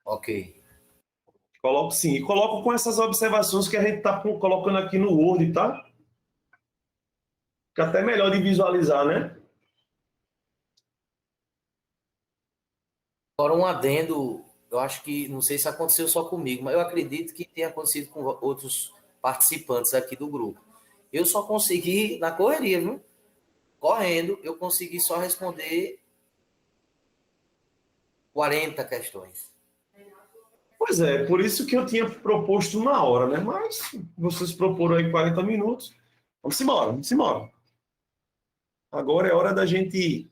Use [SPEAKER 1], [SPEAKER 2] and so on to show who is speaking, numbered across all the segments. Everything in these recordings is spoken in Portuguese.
[SPEAKER 1] Ok.
[SPEAKER 2] Coloco sim. E coloco com essas observações que a gente está colocando aqui no Word, tá? Fica até melhor de visualizar, né?
[SPEAKER 1] Agora um adendo, eu acho que, não sei se aconteceu só comigo, mas eu acredito que tenha acontecido com outros participantes aqui do grupo. Eu só consegui, na correria, viu? Correndo, eu consegui só responder 40 questões.
[SPEAKER 2] Pois é, por isso que eu tinha proposto 1 hora, né? Mas vocês proporam aí 40 minutos. Vamos embora, vamos embora. Agora é hora da gente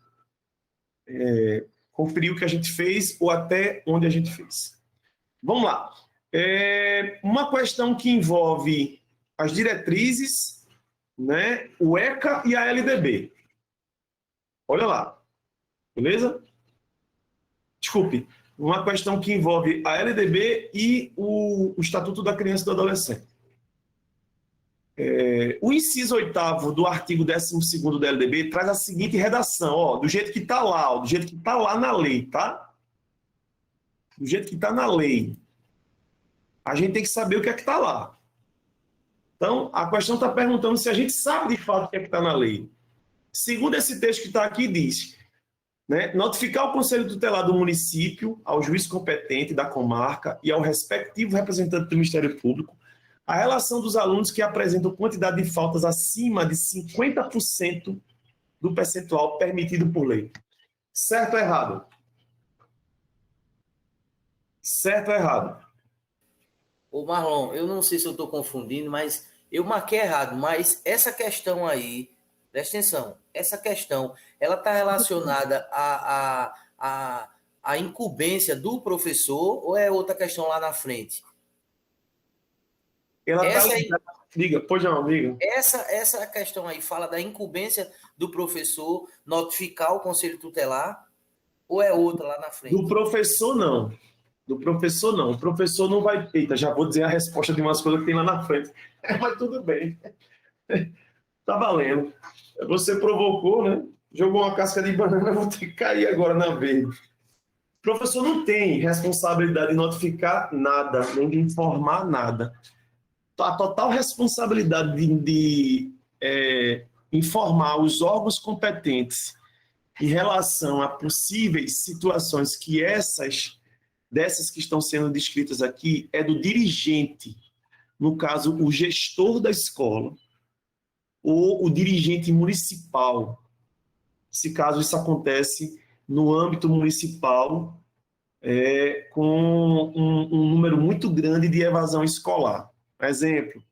[SPEAKER 2] conferir o que a gente fez ou até onde a gente fez. Vamos lá. Uma questão que envolve as diretrizes, né? O ECA e a LDB. Olha lá, beleza? Desculpe, uma questão que envolve a LDB e o Estatuto da Criança e do Adolescente. O inciso 8º do artigo 12º da LDB traz a seguinte redação, ó, do jeito que está lá, ó, do jeito que está lá na lei, tá? Do jeito que está na lei. A gente tem que saber o que é que está lá. Então, a questão está perguntando se a gente sabe de fato o que é que está na lei. Segundo esse texto que está aqui, diz, né, notificar o Conselho Tutelar do município, ao juiz competente da comarca e ao respectivo representante do Ministério Público a relação dos alunos que apresentam quantidade de faltas acima de 50% do percentual permitido por lei. Certo ou errado? Certo ou errado?
[SPEAKER 1] Ô Marlon, eu não sei se eu estou confundindo, mas eu marquei errado, mas essa questão aí, presta atenção, essa questão, ela está relacionada à incumbência do professor ou é outra questão lá na frente?
[SPEAKER 2] Ela está
[SPEAKER 1] Essa aí,
[SPEAKER 2] ligada. Diga, pois não, diga.
[SPEAKER 1] essa questão aí fala da incumbência do professor notificar o conselho tutelar ou é outra lá na frente?
[SPEAKER 2] Do professor, não. Do professor, não. O professor não vai. Eita, já vou dizer a resposta de umas coisas que tem lá na frente. Mas tudo bem. Tá valendo. Você provocou, né? Jogou uma casca de banana, vou ter que cair agora na verde. O professor não tem responsabilidade de notificar nada, nem de informar nada. A total responsabilidade de informar os órgãos competentes em relação a possíveis situações que dessas que estão sendo descritas aqui, é do dirigente, no caso, o gestor da escola, ou o dirigente municipal, se caso isso acontece no âmbito municipal, com um número muito grande de evasão escolar. Exemplo,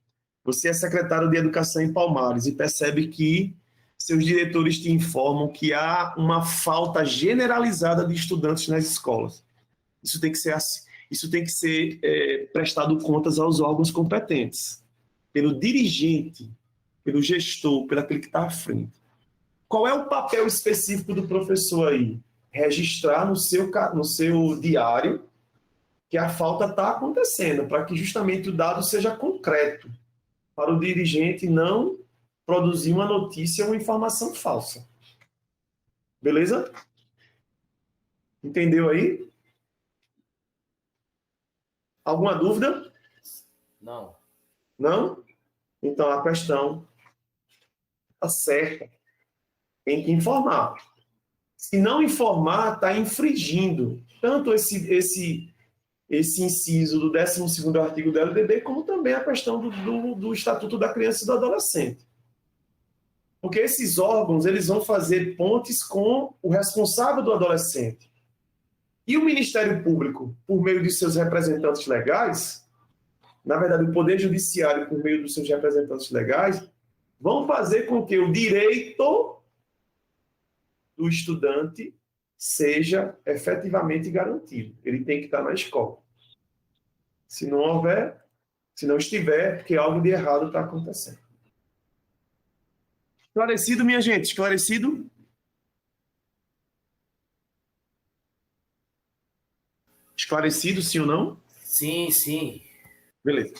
[SPEAKER 2] você é secretário de Educação em Palmares e percebe que seus diretores te informam que há uma falta generalizada de estudantes nas escolas. Isso tem que ser assim. Isso tem que ser prestado contas aos órgãos competentes, pelo dirigente, pelo gestor, pelo aquele que está à frente. Qual é o papel específico do professor aí? Registrar no seu diário que a falta está acontecendo, para que justamente o dado seja concreto, para o dirigente não produzir uma notícia ou uma informação falsa. Beleza? Entendeu aí? Alguma dúvida?
[SPEAKER 1] Não.
[SPEAKER 2] Não? Então a questão está certa. Tem que informar. Se não informar, está infringindo tanto esse inciso do 12º artigo da LDB, como também a questão do Estatuto da Criança e do Adolescente. Porque esses órgãos eles vão fazer pontes com o responsável do adolescente. E o Ministério Público, por meio de seus representantes legais, na verdade, o Poder Judiciário, por meio dos seus representantes legais, vão fazer com que o direito do estudante seja efetivamente garantido. Ele tem que estar na escola. Se não houver, se não estiver, porque algo de errado está acontecendo. Esclarecido, minha gente? Esclarecido? Esclarecido, sim ou não?
[SPEAKER 1] Sim, sim.
[SPEAKER 2] Beleza.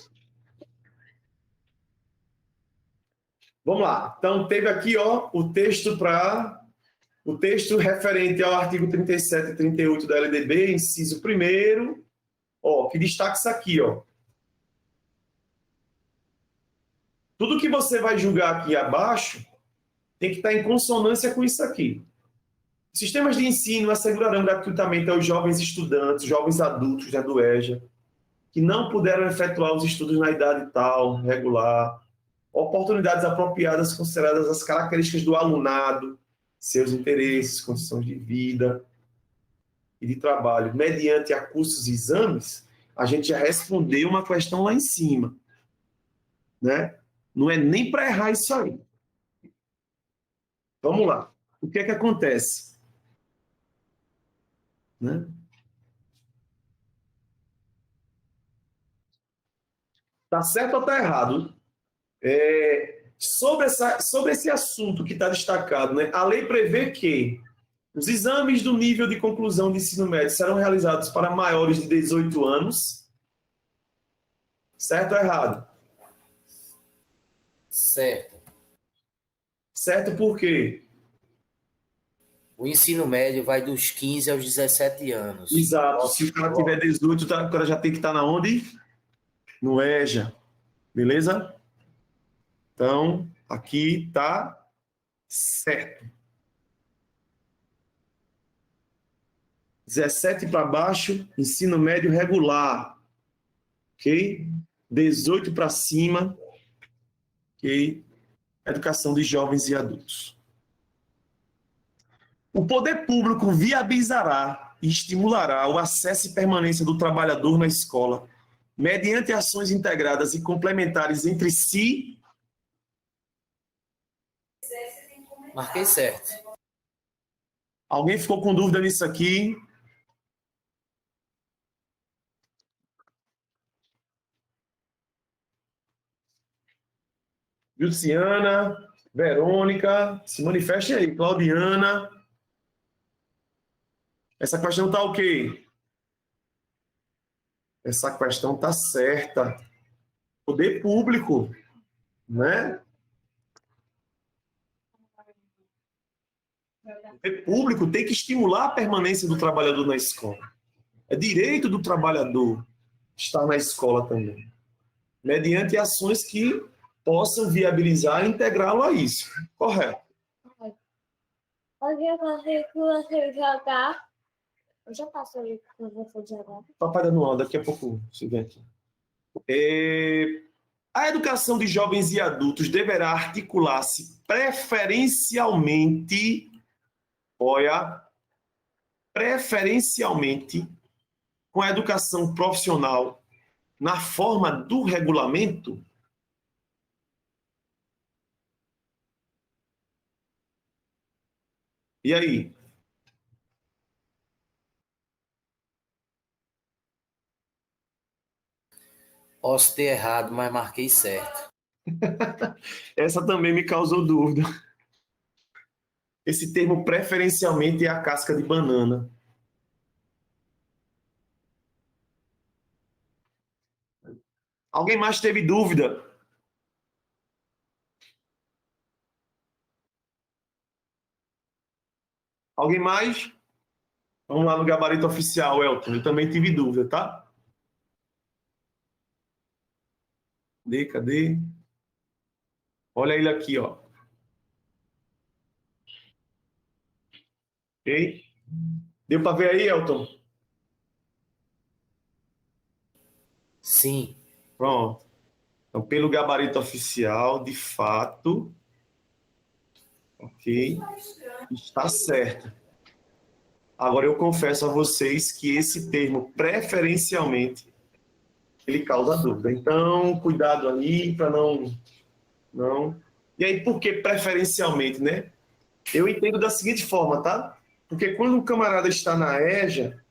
[SPEAKER 2] Vamos lá. Então, teve aqui ó, o texto referente ao artigo 37 e 38 da LDB, inciso 1º, Ó, que destaque isso aqui, ó. Tudo que você vai julgar aqui abaixo tem que estar em consonância com isso aqui. Sistemas de ensino assegurarão gratuitamente aos jovens estudantes, jovens adultos, né, do EJA, que não puderam efetuar os estudos na idade tal, regular, oportunidades apropriadas consideradas as características do alunado, seus interesses, condições de vida e de trabalho, mediante a cursos e exames. A gente já respondeu uma questão lá em cima, né? Não é nem para errar isso aí. Vamos lá. O que é que acontece? Né? Tá certo ou tá errado? Sobre esse assunto que está destacado, né? A lei prevê que os exames do nível de conclusão de ensino médio serão realizados para maiores de 18 anos. Certo ou errado?
[SPEAKER 1] Certo.
[SPEAKER 2] Certo por quê?
[SPEAKER 1] O ensino médio vai dos 15 aos 17 anos.
[SPEAKER 2] Exato. Se o cara tiver 18, o cara já tem que estar na onde? No EJA. Beleza? Então, aqui tá certo. 17 para baixo, ensino médio regular. Ok? 18 para cima, ok? Educação de jovens e adultos. O poder público viabilizará e estimulará o acesso e permanência do trabalhador na escola, mediante ações integradas e complementares entre si.
[SPEAKER 1] Marquei certo.
[SPEAKER 2] Alguém ficou com dúvida nisso aqui? Luciana, Verônica, se manifestem aí. Claudiana. Essa questão está ok? Essa questão está certa. Poder público, né? O poder público tem que estimular a permanência do trabalhador na escola. É direito do trabalhador estar na escola também, mediante ações que possam viabilizar e integrá-lo a isso. Correto.
[SPEAKER 3] Hoje eu consigo você jogar. Eu já passo ali com você jogar.
[SPEAKER 2] Papai dando aula, daqui a pouco você vem aqui. A educação de jovens e adultos deverá articular-se preferencialmente, preferencialmente com a educação profissional na forma do regulamento. E aí?
[SPEAKER 1] Posso ter errado, mas marquei certo.
[SPEAKER 2] Essa também me causou dúvida. Esse termo preferencialmente é a casca de banana. Alguém mais teve dúvida? Alguém mais? Vamos lá no gabarito oficial, Elton. Eu também tive dúvida, tá? Cadê? Olha ele aqui, ó. Ok? Deu para ver aí, Elton?
[SPEAKER 1] Sim.
[SPEAKER 2] Pronto. Então, pelo gabarito oficial, de fato, ok, está certo. Agora, eu confesso a vocês que esse termo, preferencialmente, ele causa dúvida. Então, cuidado aí para não... E aí, por que preferencialmente, né? Eu entendo da seguinte forma, tá? Porque quando um camarada está na EJA,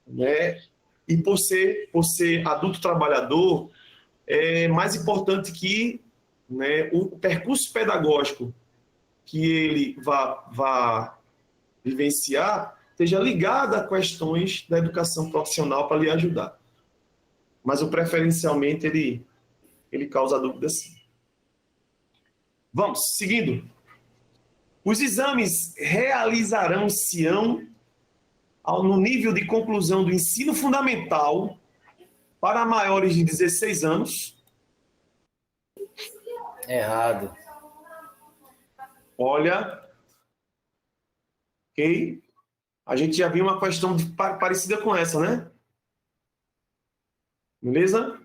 [SPEAKER 2] né, e por ser adulto trabalhador, é mais importante que, né, o percurso pedagógico que ele vá vivenciar esteja ligado a questões da educação profissional para lhe ajudar. Mas o preferencialmente ele causa dúvida sim. Vamos, seguindo. Os exames realizarão-se no nível de conclusão do ensino fundamental para maiores de 16 anos.
[SPEAKER 1] Errado.
[SPEAKER 2] Olha, ok? A gente já viu uma questão parecida com essa, né? Beleza?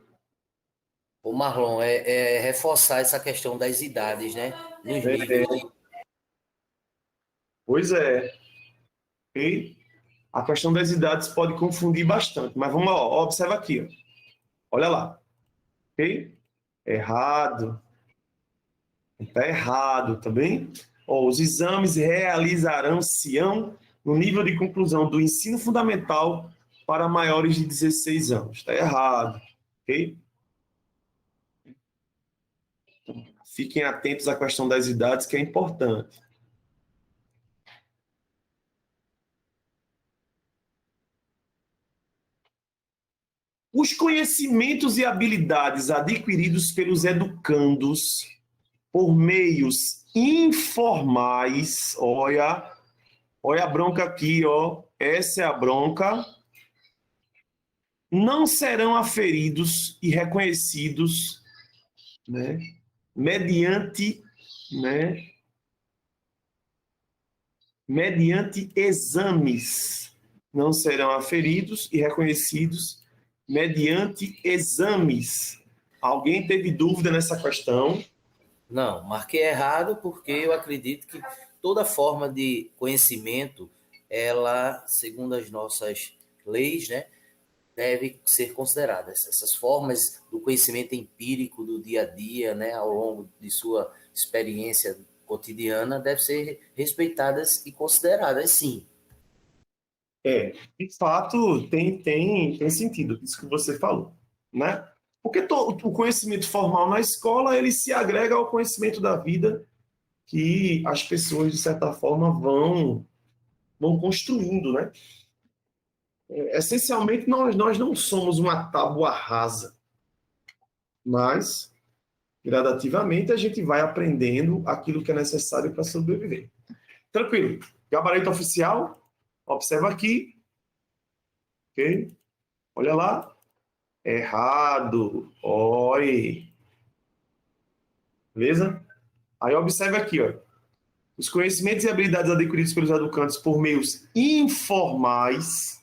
[SPEAKER 1] O Marlon, é reforçar essa questão das idades, né? Nos livros.
[SPEAKER 2] Pois é. Ok? A questão das idades pode confundir bastante, mas vamos lá, ó, observa aqui. Ó. Olha lá. Ok? Errado. Está errado, tá bem? Ó, os exames realizarão-se no nível de conclusão do ensino fundamental para maiores de 16 anos. Está errado. Ok? Fiquem atentos à questão das idades, que é importante. Os conhecimentos e habilidades adquiridos pelos educandos por meios informais, olha a bronca aqui, ó, essa é a bronca, não serão aferidos e reconhecidos, né, mediante, né, mediante exames, não serão aferidos e reconhecidos mediante exames. Alguém teve dúvida nessa questão?
[SPEAKER 1] Não, marquei errado porque eu acredito que toda forma de conhecimento, ela, segundo as nossas leis, né, deve ser considerada. Essas formas do conhecimento empírico do dia a dia, né, ao longo de sua experiência cotidiana, devem ser respeitadas e consideradas, sim.
[SPEAKER 2] De fato, tem sentido isso que você falou, né? Porque o conhecimento formal na escola, ele se agrega ao conhecimento da vida que as pessoas, de certa forma, vão construindo, né? Essencialmente, nós não somos uma tábua rasa, mas, gradativamente, a gente vai aprendendo aquilo que é necessário para sobreviver. Tranquilo. Gabarito oficial, observa aqui, ok? Olha lá. Errado. Oi. Beleza? Aí observe aqui, ó. Os conhecimentos e habilidades adquiridos pelos educandos por meios informais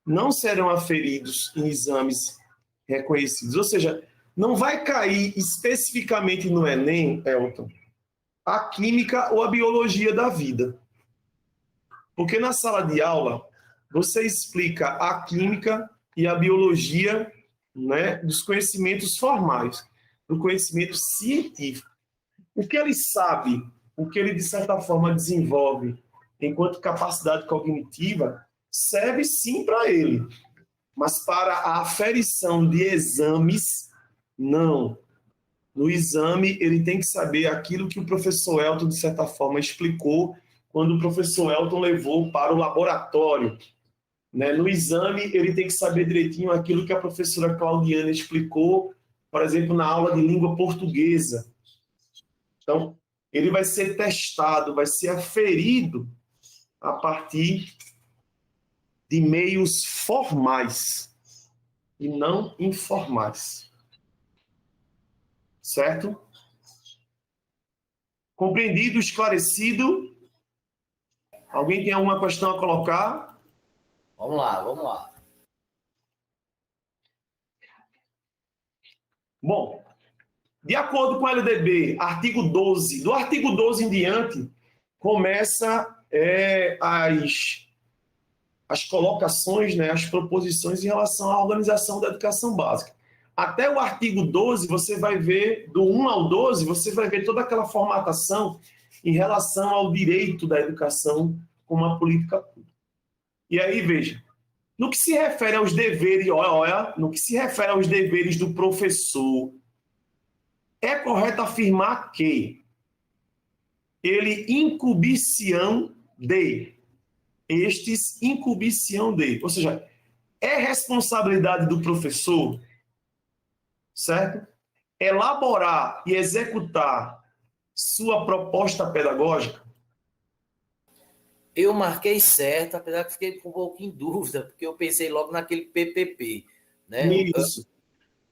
[SPEAKER 2] não serão aferidos em exames reconhecidos. Ou seja, não vai cair especificamente no Enem, Elton, a química ou a biologia da vida. Porque na sala de aula, você explica a química e a biologia, né, dos conhecimentos formais, do conhecimento científico. O que ele sabe, o que ele, de certa forma, desenvolve enquanto capacidade cognitiva, serve sim para ele. Mas para a aferição de exames, não. No exame, ele tem que saber aquilo que o professor Elton, de certa forma, explicou quando o professor Elton levou para o laboratório. Né? No exame, ele tem que saber direitinho aquilo que a professora Claudiana explicou, por exemplo, na aula de língua portuguesa. Então, ele vai ser testado, vai ser aferido a partir de meios formais e não informais. Certo? Compreendido, esclarecido? Alguém tem alguma questão a colocar?
[SPEAKER 1] Vamos lá, vamos lá.
[SPEAKER 2] Bom, de acordo com o LDB, artigo 12, do artigo 12 em diante, começa as colocações, né, as proposições em relação à organização da educação básica. Até o artigo 12, você vai ver, do 1 ao 12, você vai ver toda aquela formatação em relação ao direito da educação como uma política pública. E aí, veja, no que se refere aos deveres, no que se refere aos deveres do professor, é correto afirmar que ele incubiciam de, estes incubiciam de, ou seja, é responsabilidade do professor, certo? Elaborar e executar sua proposta pedagógica.
[SPEAKER 1] Eu marquei certo, apesar que fiquei com um pouco em dúvida, porque eu pensei logo naquele PPP. né?
[SPEAKER 2] Isso.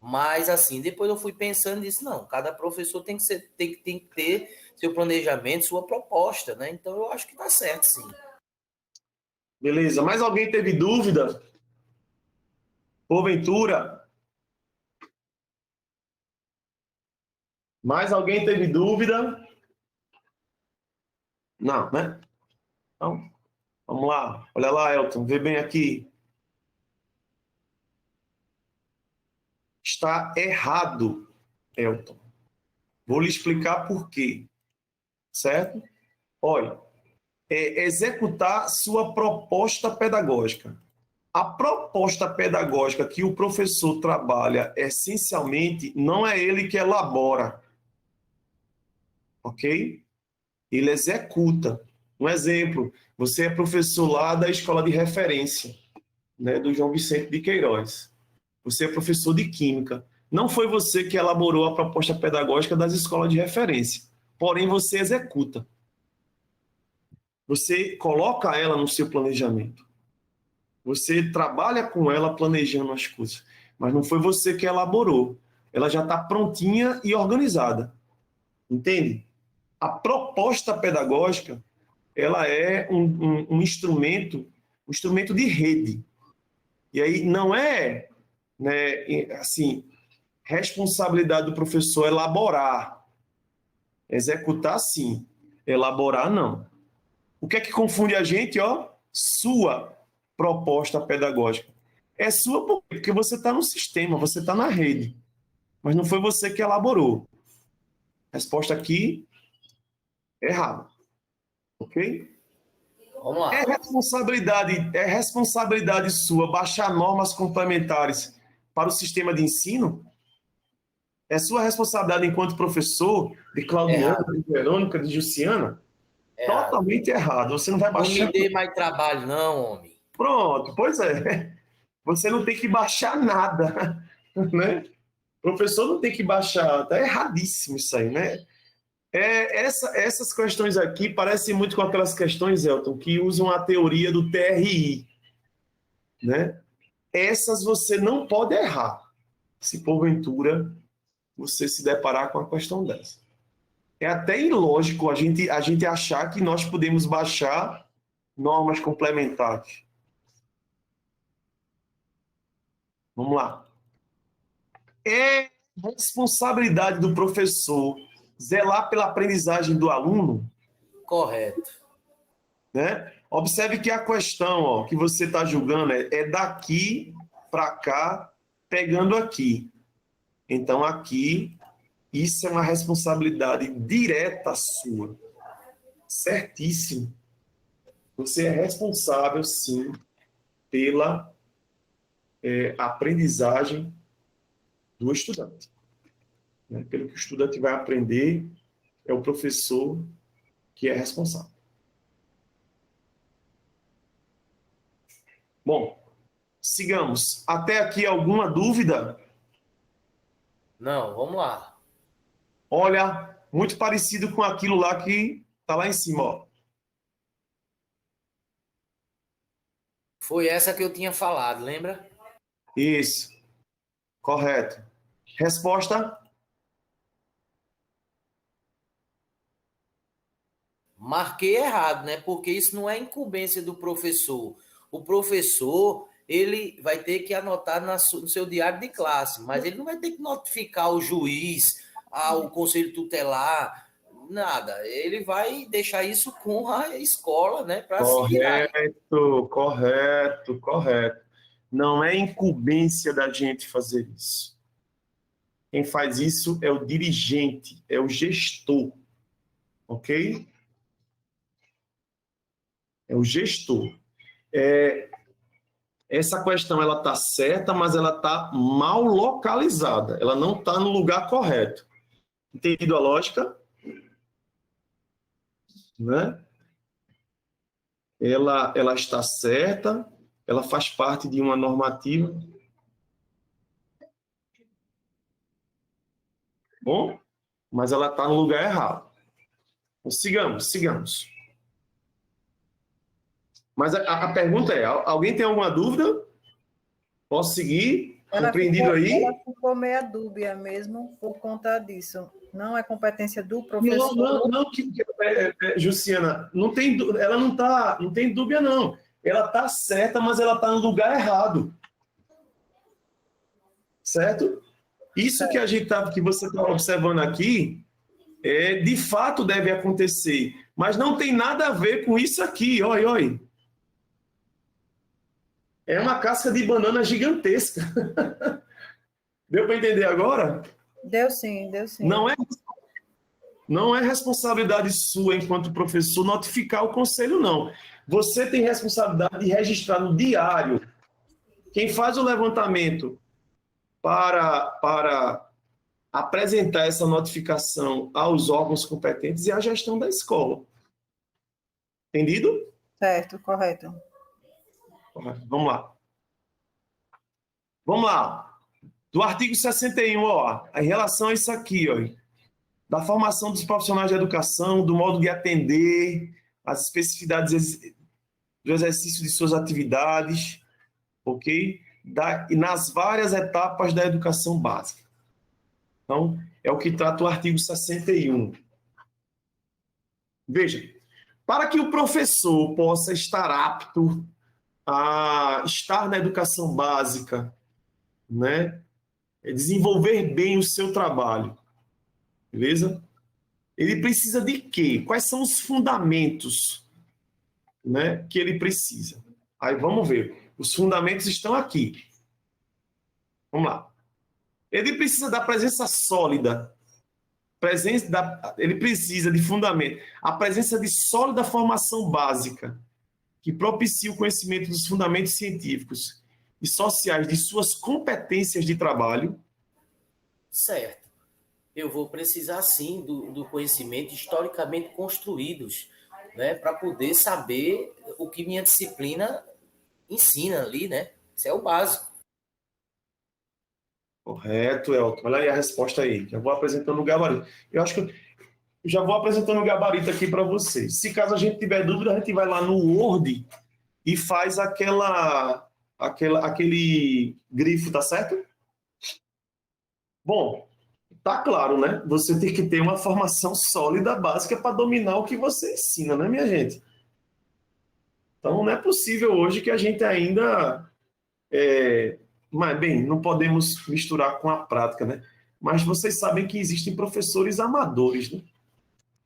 [SPEAKER 1] Mas, assim, depois eu fui pensando nisso, não, cada professor tem que ter seu planejamento, sua proposta, né? Então, eu acho que tá certo, sim.
[SPEAKER 2] Beleza. Mais alguém teve dúvida? Porventura? Mais alguém teve dúvida? Não, né? Então, vamos lá. Olha lá, Elton, vê bem aqui. Está errado, Elton. Vou lhe explicar por quê, certo? Olha, executar sua proposta pedagógica. A proposta pedagógica que o professor trabalha, essencialmente, não é ele que elabora, ok? Ele executa. Um exemplo, você é professor lá da escola de referência, né, do João Vicente de Queiroz. Você é professor de Química. Não foi você que elaborou a proposta pedagógica das escolas de referência, porém você executa. Você coloca ela no seu planejamento. Você trabalha com ela planejando as coisas, mas não foi você que elaborou. Ela já está prontinha e organizada. Entende? A proposta pedagógica, ela é um instrumento de rede. E aí não é, né, assim, responsabilidade do professor elaborar. Executar, sim. Elaborar, não. O que é que confunde a gente, ó? Sua proposta pedagógica. É sua porque você está no sistema, você está na rede. Mas não foi você que elaborou. Resposta aqui, errada. Ok?
[SPEAKER 1] Vamos lá.
[SPEAKER 2] É responsabilidade sua baixar normas complementares para o sistema de ensino? É sua responsabilidade enquanto professor de Claudiana,
[SPEAKER 1] Errado,
[SPEAKER 2] de Verônica, de Jussiana?
[SPEAKER 1] errado.
[SPEAKER 2] Totalmente errado. Você não vai
[SPEAKER 1] Não me
[SPEAKER 2] baixar.
[SPEAKER 1] dê mais trabalho, não, homem.
[SPEAKER 2] Pronto, pois é. Você não tem que baixar nada, né? O professor não tem que baixar. Tá erradíssimo isso aí, né? Essas questões aqui parecem muito com aquelas questões, Elton, que usam a teoria do TRI, né? Essas você não pode errar, se porventura você se deparar com uma questão dessa. É até ilógico a gente achar que nós podemos baixar normas complementares. Vamos lá. É responsabilidade do professor zelar pela aprendizagem do aluno,
[SPEAKER 1] Correto.
[SPEAKER 2] né? Observe que a questão, ó, que você está julgando é daqui para cá, pegando aqui. Então, aqui, isso é uma responsabilidade direta sua. Certíssimo. Você é responsável, sim, pela aprendizagem do estudante. Né? Pelo que o estudante vai aprender, é o professor que é responsável. Bom, sigamos. Até aqui alguma dúvida?
[SPEAKER 1] Não, vamos lá.
[SPEAKER 2] Olha, muito parecido com aquilo lá que está lá em cima, ó.
[SPEAKER 1] Foi essa que eu tinha falado, lembra?
[SPEAKER 2] Isso, correto. Resposta?
[SPEAKER 1] Marquei errado, né? Porque isso não é incumbência do professor. O professor, ele vai ter que anotar no seu diário de classe, mas ele não vai ter que notificar o juiz, ao conselho tutelar, nada. Ele vai deixar isso com a escola, né, para se virar.
[SPEAKER 2] Correto, correto, correto. Não é incumbência da gente fazer isso. Quem faz isso é o dirigente, é o gestor, ok? É o gestor. Essa questão ela está certa, mas ela está mal localizada. Ela não está no lugar correto. Entendido a lógica? Né? Ela está certa, ela faz parte de uma normativa. Bom, mas ela está no lugar errado. Então, sigamos. Mas a pergunta é: alguém tem alguma dúvida? Posso seguir? Compreendido aí?
[SPEAKER 4] Ela ficou meia dúbia mesmo por conta disso. Não é competência do
[SPEAKER 2] Não,
[SPEAKER 4] professor.
[SPEAKER 2] não, Jussiana, ela não tem dúvida, não. Ela está certa, mas ela está no lugar errado. Certo? Isso que que você está observando aqui, de fato deve acontecer, mas não tem nada a ver com isso aqui. Olha, olha. É uma casca de banana gigantesca. Deu para entender agora?
[SPEAKER 4] Deu sim, deu sim.
[SPEAKER 2] Não é responsabilidade sua, enquanto professor, notificar o conselho, não. Você tem responsabilidade de registrar no diário. Quem faz o levantamento para apresentar essa notificação aos órgãos competentes é a gestão da escola. Entendido?
[SPEAKER 4] Certo, correto.
[SPEAKER 2] Vamos lá. Vamos lá. Do artigo 61, ó, em relação a isso aqui, ó, da formação dos profissionais de educação, do modo de atender, as especificidades do exercício de suas atividades, ok? E nas várias etapas da educação básica. Então, é o que trata o artigo 61. Veja, para que o professor possa estar apto a estar na educação básica, né? Desenvolver bem o seu trabalho, beleza? Ele precisa de quê? Quais são os fundamentos, né, que ele precisa? Aí vamos ver. Os fundamentos estão aqui. Vamos lá. Ele precisa da presença sólida. Ele precisa de fundamento. A presença de sólida formação básica, que propicie o conhecimento dos fundamentos científicos e sociais de suas competências de trabalho.
[SPEAKER 1] Certo. Eu vou precisar, sim, do conhecimento historicamente construídos, né, para poder saber o que minha disciplina ensina ali, né? Isso é o básico.
[SPEAKER 2] Correto, Elton. Olha aí a resposta aí. Já vou apresentando o gabarito. Eu acho que eu já vou apresentando o gabarito aqui para vocês. Se caso a gente tiver dúvida, a gente vai lá no Word e faz aquele grifo, tá certo? Bom, tá claro, né? Você tem que ter uma formação sólida, básica, para dominar o que você ensina, né, minha gente? Então, não é possível hoje que a gente ainda... Mas, bem, não podemos misturar com a prática, né? Mas vocês sabem que existem professores amadores, né?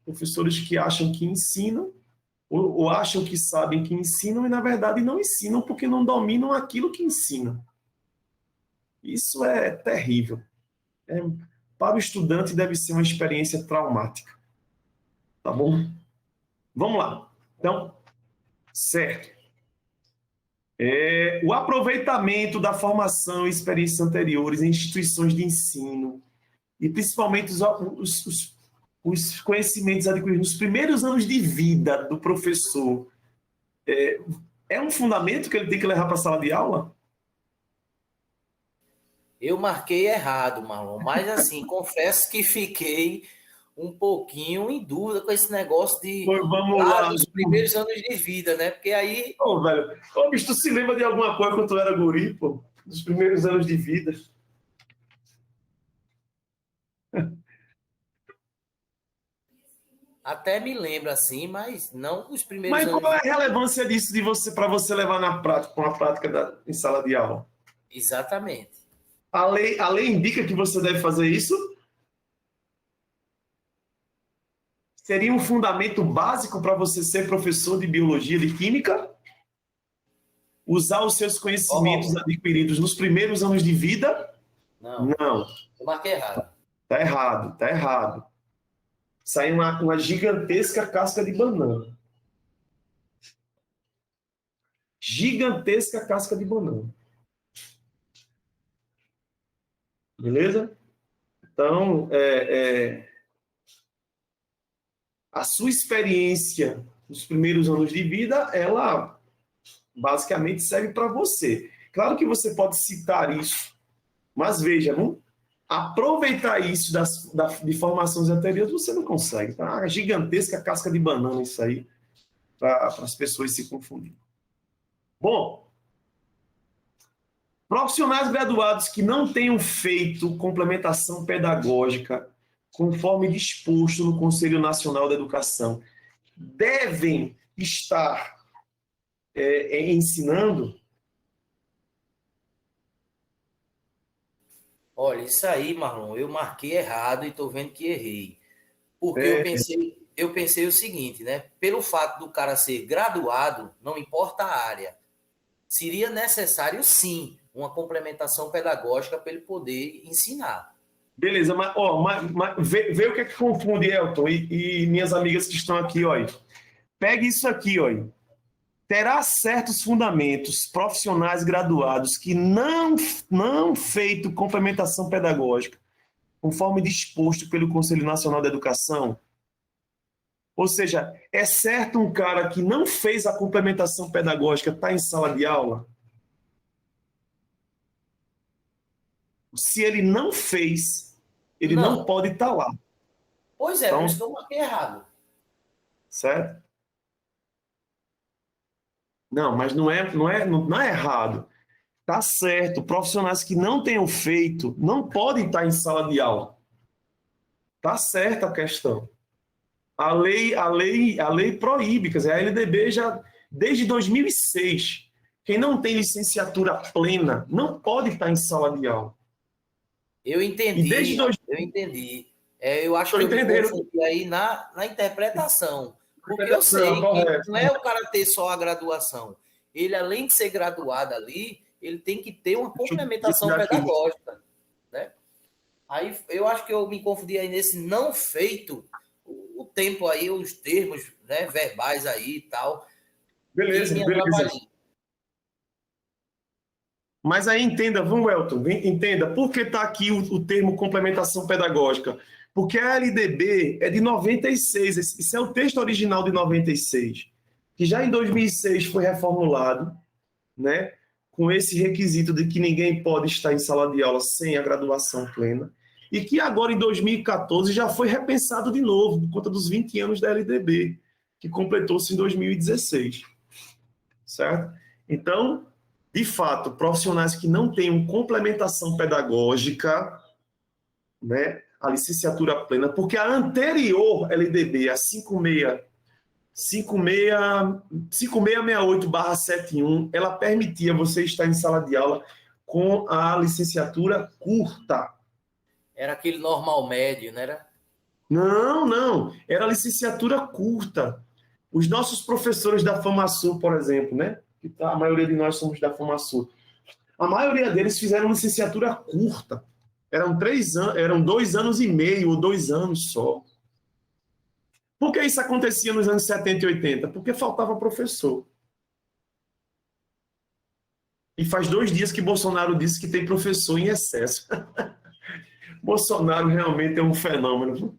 [SPEAKER 2] Professores que acham que ensinam, ou acham que sabem que ensinam, e, na verdade, não ensinam porque não dominam aquilo que ensinam. Isso é terrível. Para o estudante, deve ser uma experiência traumática. Tá bom? Vamos lá. Então, certo. O aproveitamento da formação e experiências anteriores em instituições de ensino, e principalmente os conhecimentos adquiridos nos primeiros anos de vida do professor, é um fundamento que ele tem que levar para a sala de aula?
[SPEAKER 1] Eu marquei errado, Marlon, mas assim, confesso que fiquei um pouquinho em dúvida com esse negócio
[SPEAKER 2] Vamos lá.
[SPEAKER 1] Dos primeiros anos de vida, né? Porque aí...
[SPEAKER 2] Velho, bicho, tu se lembra de alguma coisa quando tu era guri, pô? Dos primeiros anos de vida?
[SPEAKER 1] Até me lembro assim, mas não os primeiros
[SPEAKER 2] Mas
[SPEAKER 1] anos.
[SPEAKER 2] qual é a relevância disso para você levar na prática, com a prática em sala de aula?
[SPEAKER 1] Exatamente.
[SPEAKER 2] A lei indica que você deve fazer isso? Seria um fundamento básico para você ser professor de biologia, de química? Usar os seus conhecimentos adquiridos nos primeiros anos de vida?
[SPEAKER 1] Não.
[SPEAKER 2] Não.
[SPEAKER 1] Eu marquei errado.
[SPEAKER 2] Tá errado, tá errado. Sai uma gigantesca casca de banana. Gigantesca casca de banana. Beleza? Então, a sua experiência nos primeiros anos de vida, ela basicamente serve para você. Claro que você pode citar isso, mas veja, aproveitar isso de formações anteriores você não consegue. Tá? Uma gigantesca casca de banana isso aí, para as pessoas se confundirem. Bom, Profissionais graduados que não tenham feito complementação pedagógica conforme disposto no Conselho Nacional da Educação devem estar ensinando?
[SPEAKER 1] Olha, isso aí, Marlon, eu marquei errado e estou vendo que errei. Porque
[SPEAKER 2] É,
[SPEAKER 1] eu pensei o seguinte, né? Pelo fato do cara ser graduado, não importa a área, seria necessário sim uma complementação pedagógica para ele poder ensinar.
[SPEAKER 2] beleza, vê o que é que confunde, Elton, e minhas amigas que estão aqui, olha. Pegue isso aqui, olha. Terá certos fundamentos profissionais graduados que não feito complementação pedagógica, conforme disposto pelo Conselho Nacional da Educação. Ou seja, é certo um cara que não fez a complementação pedagógica estar em sala de aula? Se ele não fez, ele não
[SPEAKER 1] Não.
[SPEAKER 2] pode estar lá,
[SPEAKER 1] Pois é, por isso
[SPEAKER 2] então,
[SPEAKER 1] que eu marquei errado.
[SPEAKER 2] certo? Não, mas não é errado. Tá certo. Profissionais que não tenham feito não podem estar em sala de aula. Tá certa a questão. A lei proíbe, quer dizer, a LDB já desde 2006. Quem não tem licenciatura plena não pode estar em sala de aula.
[SPEAKER 1] Eu
[SPEAKER 2] E desde
[SPEAKER 1] entendi,
[SPEAKER 2] dois,
[SPEAKER 1] eu entendi. Eu acho
[SPEAKER 2] estou
[SPEAKER 1] que eu me
[SPEAKER 2] entendendo.
[SPEAKER 1] confundi aí na interpretação. Porque eu
[SPEAKER 2] Interpretação,
[SPEAKER 1] sei que
[SPEAKER 2] correto.
[SPEAKER 1] não é o cara ter só a graduação. Ele, além de ser graduado ali, ele tem que ter uma
[SPEAKER 2] Deixa eu
[SPEAKER 1] complementação
[SPEAKER 2] desligar aqui.
[SPEAKER 1] pedagógica, né? Aí eu acho que eu me confundi aí nesse não feito, o tempo aí, os termos, né, verbais aí e tal, que
[SPEAKER 2] Beleza,
[SPEAKER 1] me
[SPEAKER 2] beleza.
[SPEAKER 1] atrapalhou.
[SPEAKER 2] Mas aí entenda, vamos, Elton, entenda, por que está aqui o termo complementação pedagógica? Porque a LDB é de 96, esse é o texto original de 96, que já em 2006 foi reformulado, né, com esse requisito de que ninguém pode estar em sala de aula sem a graduação plena, e que agora em 2014 já foi repensado de novo, por conta dos 20 anos da LDB, que completou-se em 2016, certo? Então, de fato, profissionais que não tenham complementação pedagógica, né, a licenciatura plena, porque a anterior LDB, a 5668/71, ela permitia você estar em sala de aula com a licenciatura curta.
[SPEAKER 1] Era aquele normal médio, né?
[SPEAKER 2] Não, era licenciatura curta. Os nossos professores da FamaSul, por exemplo, né, que a maioria de nós somos da FamaSul, a maioria deles fizeram licenciatura curta. Eram 3 anos, eram 2 anos e meio ou 2 anos só. Por que isso acontecia nos anos 70 e 80? Porque faltava professor. E faz 2 dias que Bolsonaro disse que tem professor em excesso. Bolsonaro realmente é um fenômeno.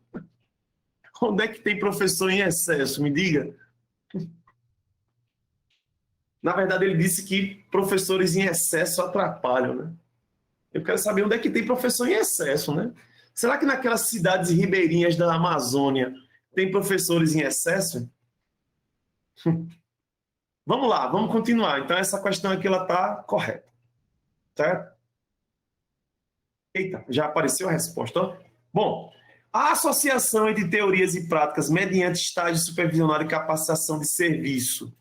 [SPEAKER 2] Onde é que tem professor em excesso? Me diga. Na verdade, ele disse que professores em excesso atrapalham, né? Eu quero saber onde é que tem professor em excesso, né? Será que naquelas cidades ribeirinhas da Amazônia tem professores em excesso? Vamos lá, vamos continuar. Então, essa questão aqui ela está correta. Certo? Eita, já apareceu a resposta. Ó. Bom, a associação entre teorias e práticas mediante estágio supervisionado e capacitação de serviço,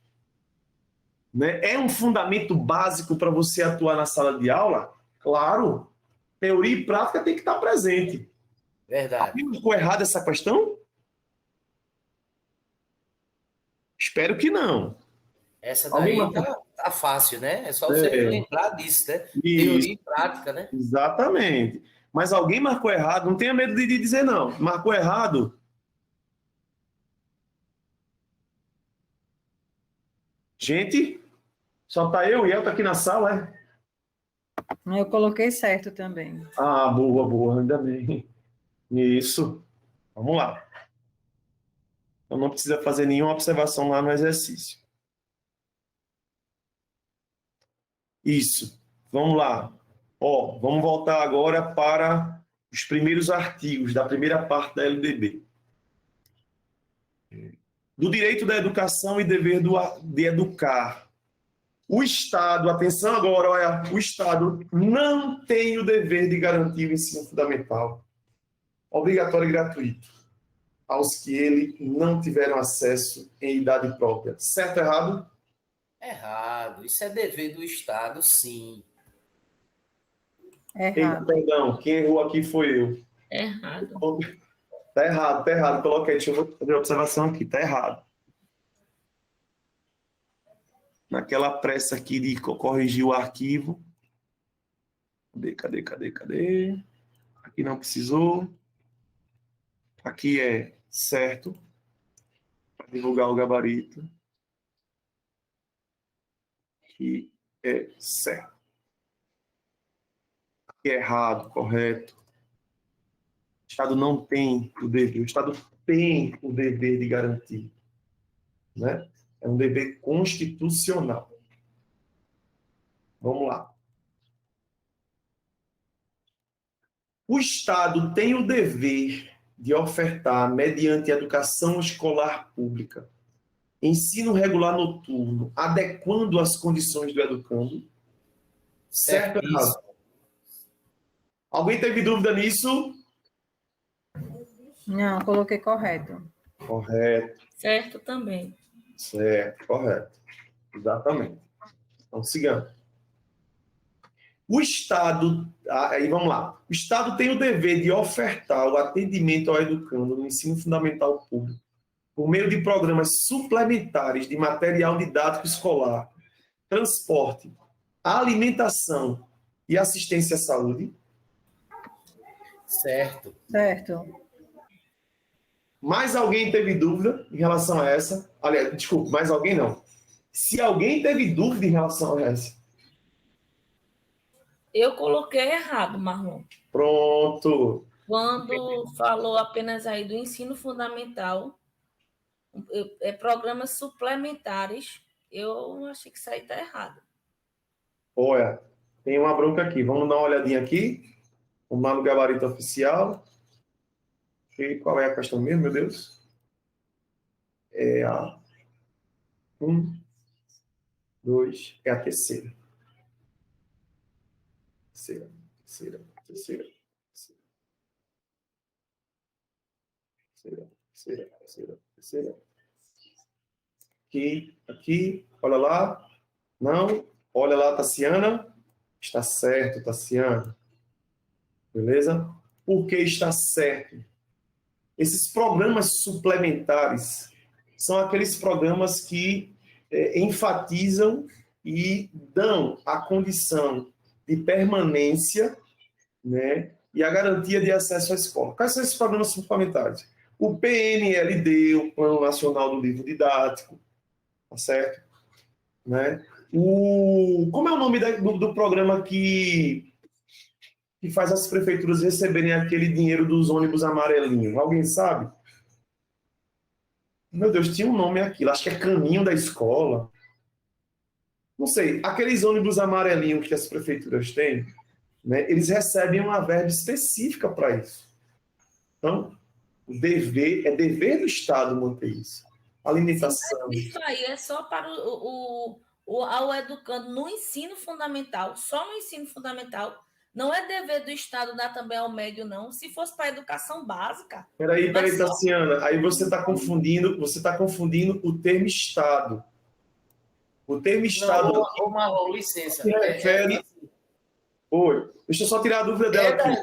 [SPEAKER 2] né, é um fundamento básico para você atuar na sala de aula? Claro. Teoria e prática tem que estar presente.
[SPEAKER 1] Verdade.
[SPEAKER 2] Ficou errada essa questão? Espero que não.
[SPEAKER 1] Essa
[SPEAKER 2] Alguém
[SPEAKER 1] daí tá fácil, né? É só você
[SPEAKER 2] É,
[SPEAKER 1] lembrar disso, né?
[SPEAKER 2] isso,
[SPEAKER 1] Teoria e prática, né?
[SPEAKER 2] exatamente. Mas alguém marcou errado, não tenha medo de dizer não. Marcou errado. Gente, só tá eu e ela aqui na sala, é?
[SPEAKER 4] Eu coloquei certo também.
[SPEAKER 2] Ah, boa, boa, ainda bem. Isso. Vamos lá. Então não precisa fazer nenhuma observação lá no exercício. Isso. Vamos lá. Ó, vamos voltar agora para os primeiros artigos da primeira parte da LDB. Do direito da educação e dever de educar. O Estado, atenção agora, olha, o Estado não tem o dever de garantir o ensino fundamental obrigatório e gratuito aos que ele não tiveram acesso em idade própria. Certo ou errado?
[SPEAKER 1] Errado. Isso é dever do Estado, sim.
[SPEAKER 2] Eita,
[SPEAKER 4] Errado.
[SPEAKER 2] perdão, quem errou aqui foi eu.
[SPEAKER 5] Errado.
[SPEAKER 2] Tá errado, tá errado. Coloquei, deixa eu fazer a observação aqui, tá errado. Naquela pressa aqui de corrigir o arquivo. Cadê? Aqui não precisou. Aqui é certo. Para divulgar o gabarito. Aqui é certo. Aqui é errado, correto. O Estado não tem o dever. O Estado tem o dever de garantir. Né? É um dever constitucional. Vamos lá. O Estado tem o dever de ofertar, mediante educação escolar pública, ensino regular noturno, adequando as condições do educando. Certo ou errado? Alguém teve dúvida nisso?
[SPEAKER 4] Não, coloquei correto.
[SPEAKER 2] Correto,
[SPEAKER 5] Certo também.
[SPEAKER 2] certo, correto. Exatamente. Então, sigamos. O Estado, aí vamos lá. O Estado tem o dever de ofertar o atendimento ao educando no ensino fundamental público, por meio de programas suplementares de material didático escolar, transporte, alimentação e assistência à saúde.
[SPEAKER 1] Certo.
[SPEAKER 4] Certo.
[SPEAKER 2] Mais alguém teve dúvida em relação a essa? Aliás, desculpa, mais alguém não. Se alguém teve dúvida em relação a essa,
[SPEAKER 5] Eu coloquei errado, Marlon.
[SPEAKER 2] pronto.
[SPEAKER 5] Quando falou apenas aí do ensino fundamental, programas suplementares, eu achei que isso aí está errado.
[SPEAKER 2] Olha, tem uma bronca aqui. Vamos dar uma olhadinha aqui. Vamos lá no gabarito oficial. E qual é a questão mesmo, meu Deus? É a 1, 2, é a terceira. Terceira. Aqui, olha lá. Não, olha lá, Tassiana. Está certo, Tassiana. Beleza? Por que está certo? Esses programas suplementares são aqueles programas que enfatizam e dão a condição de permanência, né, e a garantia de acesso à escola. Quais são esses programas suplementares? O PNLD, o Plano Nacional do Livro Didático, tá certo? Né? Como é o nome do programa que faz as prefeituras receberem aquele dinheiro dos ônibus amarelinhos? Alguém sabe? Meu Deus, tinha um nome aquilo. Acho que é Caminho da Escola. Não sei. Aqueles ônibus amarelinhos que as prefeituras têm, né, eles recebem uma verba específica para isso. Então, é dever do Estado manter isso. Alimentação.
[SPEAKER 5] Isso aí é só para ao educando no ensino fundamental, só no ensino fundamental. Não é dever do Estado dar também ao médio, não. Se fosse para a educação básica.
[SPEAKER 2] Peraí, Tassiana. Aí você está confundindo o termo Estado. O termo Estado.
[SPEAKER 1] Não, ô Marlon, licença.
[SPEAKER 2] Se refere. Oi, deixa eu só tirar a dúvida dela aqui.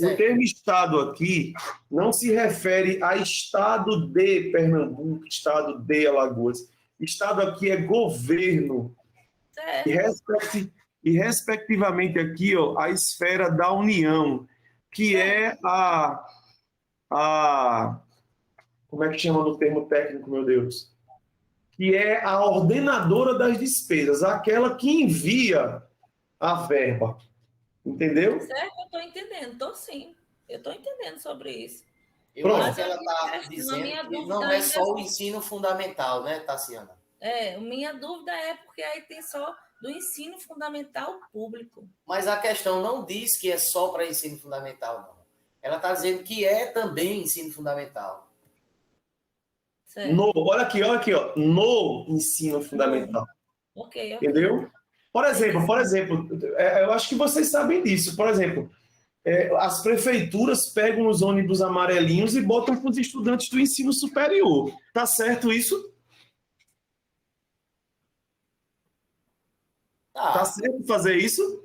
[SPEAKER 2] O termo Estado aqui não se refere a Estado de Pernambuco, Estado de Alagoas. Estado aqui é governo.
[SPEAKER 5] Certo.
[SPEAKER 2] E respectivamente aqui, ó, a esfera da União, que é como é que chama no termo técnico, meu Deus? Que é a ordenadora das despesas, aquela que envia a verba. Entendeu?
[SPEAKER 5] Certo, eu estou entendendo, estou sim. Eu estou entendendo sobre isso.
[SPEAKER 1] Eu acho que ela está dizendo que não é só o ensino fundamental, né, Tassiana?
[SPEAKER 5] Minha dúvida é porque aí tem só do ensino fundamental público.
[SPEAKER 1] Mas a questão não diz que é só para ensino fundamental, não. Ela está dizendo que é também ensino fundamental.
[SPEAKER 5] Certo.
[SPEAKER 2] Olha aqui, ó, no ensino fundamental.
[SPEAKER 5] Ok.
[SPEAKER 2] Entendeu? Por exemplo, eu acho que vocês sabem disso. Por exemplo, as prefeituras pegam os ônibus amarelinhos e botam para os estudantes do ensino superior. Tá certo isso? Tá
[SPEAKER 1] Ah,
[SPEAKER 2] certo fazer isso?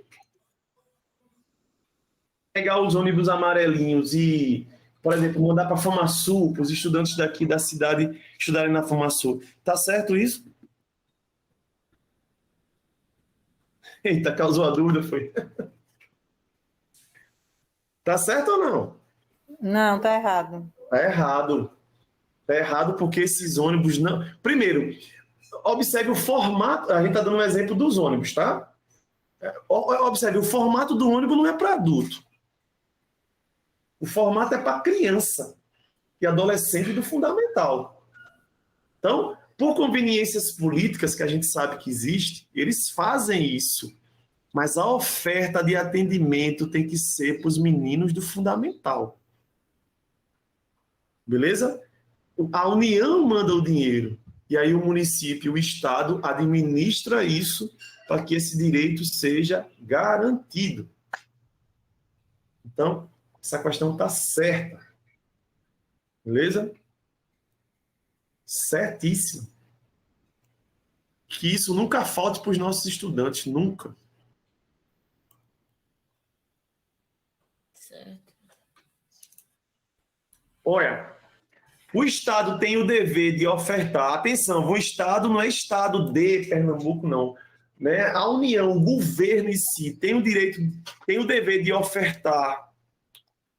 [SPEAKER 2] Pegar os ônibus amarelinhos e, por exemplo, mandar para a FamaSul, para os estudantes daqui da cidade estudarem na FamaSul. Tá certo isso? Eita, causou a dúvida, foi. Tá certo ou não?
[SPEAKER 4] Não, tá errado.
[SPEAKER 2] Tá errado. Tá errado porque esses ônibus não. Primeiro, observe o formato. A gente está dando um exemplo dos ônibus, tá? Observe, o formato do ônibus não é para adulto. O formato é para criança e adolescente do fundamental. Então, por conveniências políticas que a gente sabe que existe, eles fazem isso. Mas a oferta de atendimento tem que ser para os meninos do fundamental. Beleza? A União manda o dinheiro. E aí o município, o Estado, administra isso para que esse direito seja garantido. Então, essa questão está certa. Beleza? Certíssimo. Que isso nunca falte para os nossos estudantes, nunca.
[SPEAKER 5] Certo.
[SPEAKER 2] Olha, o Estado tem o dever de ofertar. Atenção, o Estado não é Estado de Pernambuco, não. Né? A União, o governo em si, tem o direito, tem o dever de ofertar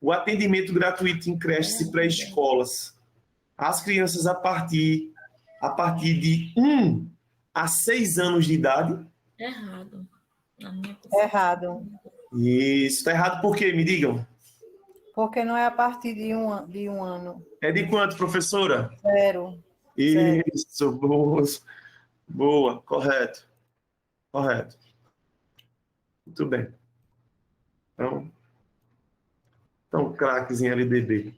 [SPEAKER 2] o atendimento gratuito em creches e pré-escolas às crianças a partir de 1 a 6 anos de idade.
[SPEAKER 5] Errado. Na minha concepção.
[SPEAKER 4] Errado.
[SPEAKER 2] Isso, está errado por quê? Me digam.
[SPEAKER 4] Porque não é a partir de um ano.
[SPEAKER 2] É de quanto, professora?
[SPEAKER 4] 0.
[SPEAKER 2] Isso, boa. Boa, correto. Correto. Muito bem. Então craques em LDB.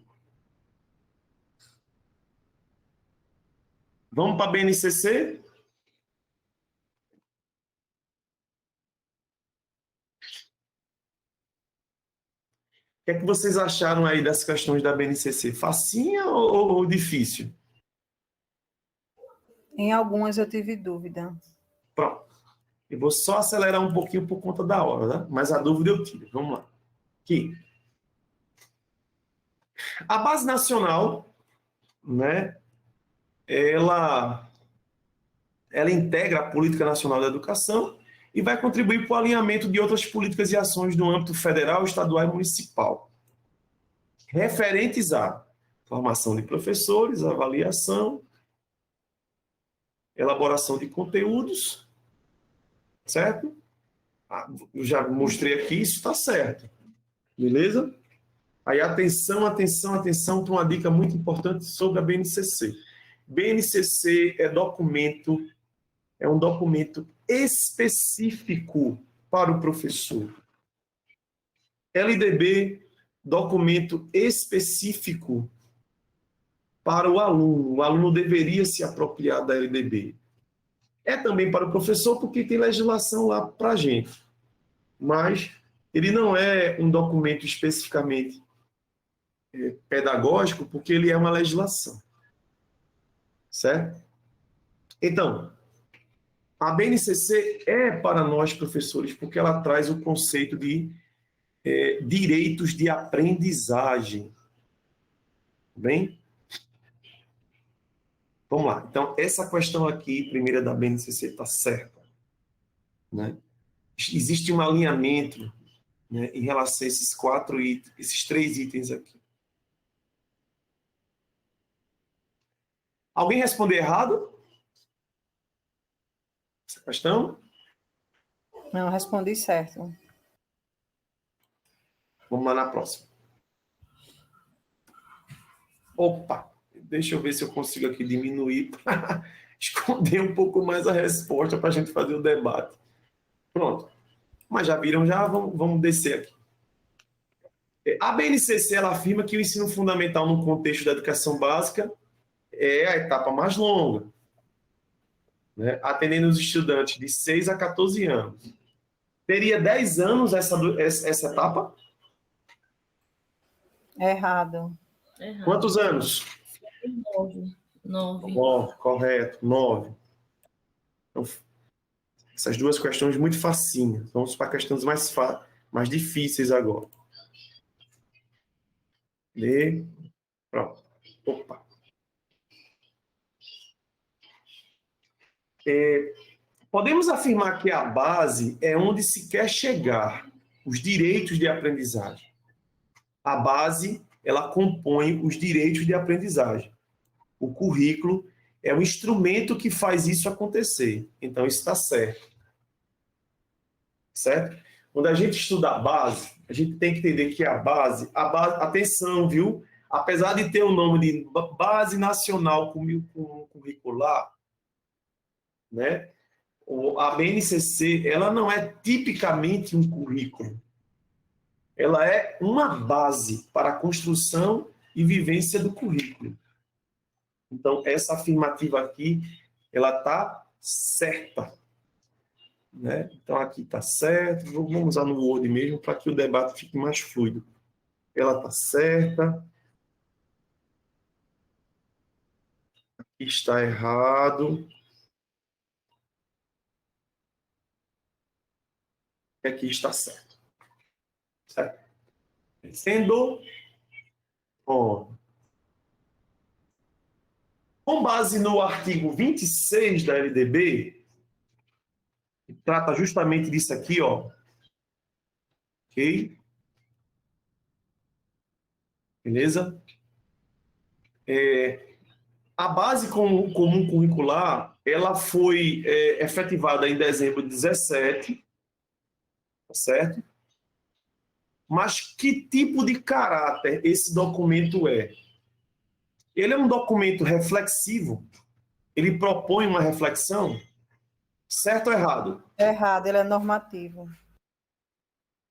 [SPEAKER 2] Vamos para a BNCC? O que é que vocês acharam aí das questões da BNCC? Facinha ou difícil?
[SPEAKER 4] Em algumas eu tive dúvida.
[SPEAKER 2] Pronto. Eu vou só acelerar um pouquinho por conta da hora, né? Mas a dúvida eu tive. Vamos lá. Aqui. A Base Nacional, né? Ela integra a Política Nacional da Educação e vai contribuir para o alinhamento de outras políticas e ações no âmbito federal, estadual e municipal, referentes à formação de professores, avaliação, elaboração de conteúdos, certo? Eu já mostrei aqui, isso está certo. Beleza? Aí, atenção para uma dica muito importante sobre a BNCC. BNCC é um documento específico para o professor. LDB, documento específico para o aluno. O aluno deveria se apropriar da LDB. É também para o professor, porque tem legislação lá para a gente. Mas ele não é um documento especificamente pedagógico, porque ele é uma legislação. Certo? Então, a BNCC é para nós, professores, porque ela traz o conceito de direitos de aprendizagem. Bem? Vamos lá. Então, essa questão aqui, primeira da BNCC, está certa. Né? Existe um alinhamento, né, em relação a esses 3 itens aqui. Alguém respondeu errado? Essa questão?
[SPEAKER 4] Não, respondi certo.
[SPEAKER 2] Vamos lá na próxima. Opa! Deixa eu ver se eu consigo aqui diminuir para esconder um pouco mais a resposta para a gente fazer o debate. Pronto. Mas já viram, vamos descer aqui. A BNCC ela afirma que o ensino fundamental no contexto da educação básica é a etapa mais longa. né, atendendo os estudantes de 6 a 14 anos. Teria 10 anos essa etapa?
[SPEAKER 4] Errado.
[SPEAKER 5] Errado.
[SPEAKER 2] Quantos anos?
[SPEAKER 5] 9. 9.
[SPEAKER 2] 9, correto, 9. Então, essas duas questões muito facinhas. Vamos para questões mais difíceis agora. Lê. Pronto. Opa. Podemos afirmar que a base é onde se quer chegar, os direitos de aprendizagem. A base, ela compõe os direitos de aprendizagem. O currículo é o instrumento que faz isso acontecer. Então, isso está certo. Certo? Quando a gente estuda a base, a gente tem que entender que a base, atenção, viu? Apesar de ter o nome de Base Nacional Curricular, né? A BNCC, ela não é tipicamente um currículo. Ela é uma base para a construção e vivência do currículo. Então, essa afirmativa aqui, ela está certa. Né? Então, aqui está certo. Vamos usar no Word mesmo para que o debate fique mais fluido. Ela está certa. Aqui está errado. E aqui está certo. Certo? Sendo... Ó, com base no artigo 26 da LDB, que trata justamente disso aqui, ó. Ok? Beleza? A base comum curricular, ela foi efetivada em dezembro de 17, tá certo? Mas que tipo de caráter esse documento é? Ele é um documento reflexivo? Ele propõe uma reflexão? Certo ou errado?
[SPEAKER 4] Errado, ele é normativo.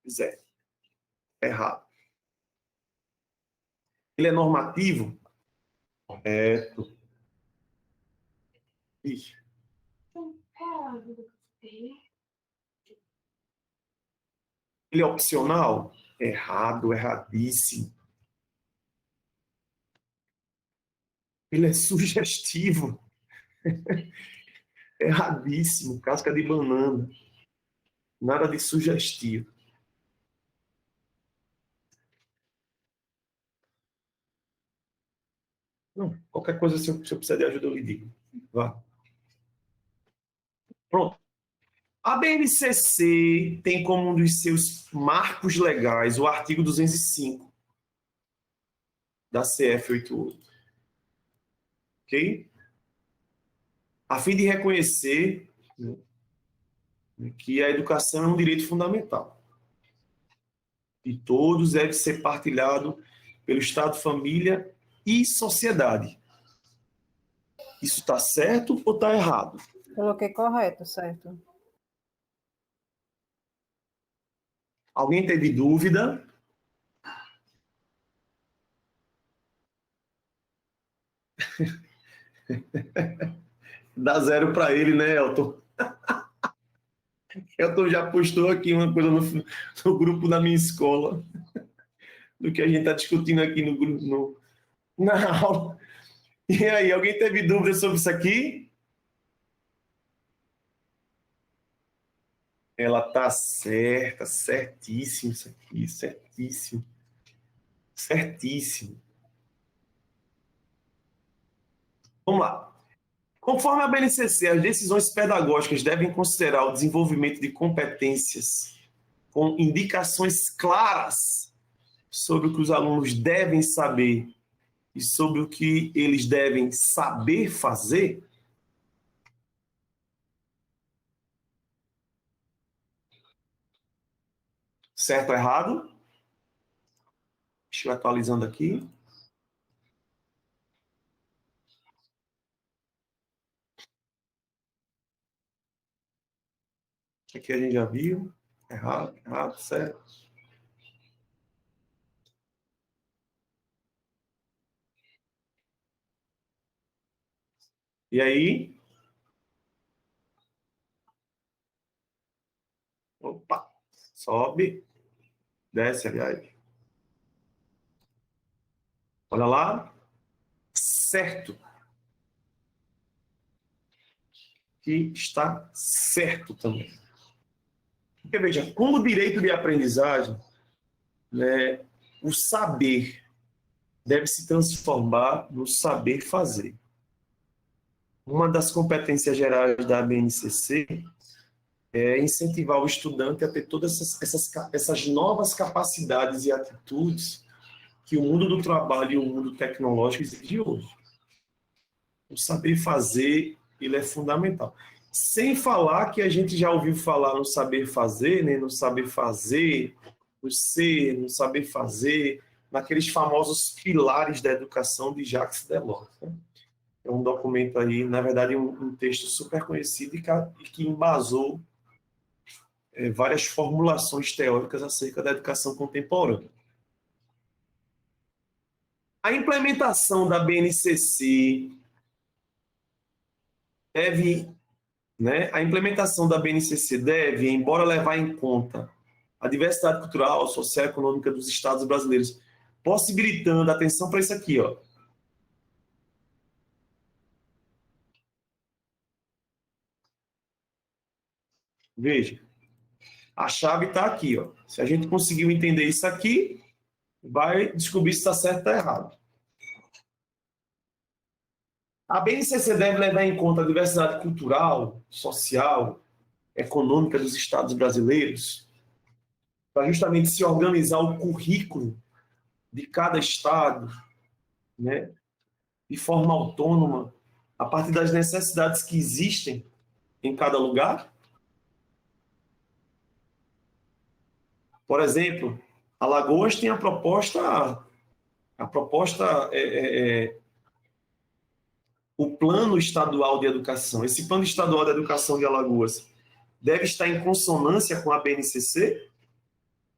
[SPEAKER 2] Zé. Errado. Ele é normativo? Correto. Ixi. Ele é opcional? Errado, erradíssimo. Ele é sugestivo? Erradíssimo. Casca de banana. Nada de sugestivo. Não, qualquer coisa, se eu precisar de ajuda, eu lhe digo. Vá. Pronto. A BNCC tem como um dos seus marcos legais o artigo 205 da CF 88. Ok? A fim de reconhecer, né, que a educação é um direito fundamental. E todos deve ser partilhado pelo Estado, família e sociedade. Isso está certo ou está errado?
[SPEAKER 4] Coloquei correto, certo?
[SPEAKER 2] Alguém teve dúvida? Dá 0 para ele, né, Elton? Elton já postou aqui uma coisa no grupo da minha escola, do que a gente está discutindo aqui no grupo, na aula. E aí, alguém teve dúvida sobre isso aqui? Ela tá certa, certíssimo isso aqui, certíssimo. Certíssimo. Vamos lá. Conforme a BNCC, as decisões pedagógicas devem considerar o desenvolvimento de competências com indicações claras sobre o que os alunos devem saber e sobre o que eles devem saber fazer. Certo ou errado? Deixa eu atualizando aqui. Aqui a gente já viu. Errado, errado, certo. E aí? Opa, sobe, desce, aliás. Olha lá, certo. Que está certo também. Porque, veja, como direito de aprendizagem, né, o saber deve se transformar no saber fazer. Uma das competências gerais da BNCC é incentivar o estudante a ter todas essas novas capacidades e atitudes que o mundo do trabalho e o mundo tecnológico exigem hoje. O saber fazer, ele é fundamental. Sem falar que a gente já ouviu falar no saber fazer, né? No saber fazer, no ser, no saber fazer, naqueles famosos pilares da educação de Jacques Delors. Né? É um documento aí, na verdade, um texto super conhecido e que embasou várias formulações teóricas acerca da educação contemporânea. A implementação da BNCC deve, né, a implementação da BNCC deve, embora levar em conta a diversidade cultural, social e econômica dos estados brasileiros, possibilitando, atenção para isso aqui, ó. Veja, a chave está aqui, ó. Se a gente conseguiu entender isso aqui, vai descobrir se está certo ou está errado. A BNCC deve levar em conta a diversidade cultural, social, econômica dos estados brasileiros, para justamente se organizar o currículo de cada estado, né, de forma autônoma, a partir das necessidades que existem em cada lugar. Por exemplo, Alagoas tem o Plano Estadual de Educação. Esse Plano Estadual de Educação de Alagoas deve estar em consonância com a BNCC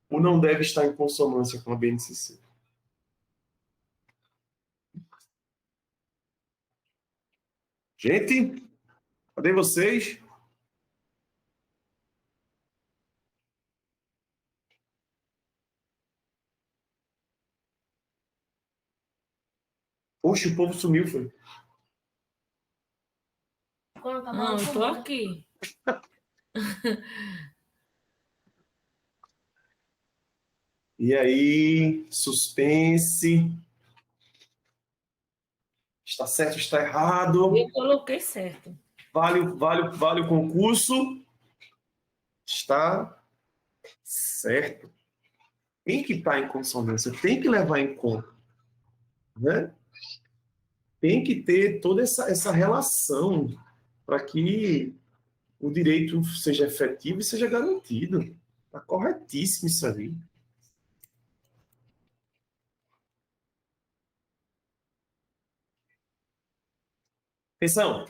[SPEAKER 2] ou não deve estar em consonância com a BNCC? Gente, cadê vocês? Poxa, o povo sumiu, foi.
[SPEAKER 5] Não, estou aqui.
[SPEAKER 2] E aí, suspense. Está certo, está errado.
[SPEAKER 5] Eu coloquei certo.
[SPEAKER 2] Vale o concurso. Está certo. Tem que estar em consonância, tem que levar em conta, né? Tem que ter toda essa relação para que o direito seja efetivo e seja garantido. Está corretíssimo isso ali. Atenção,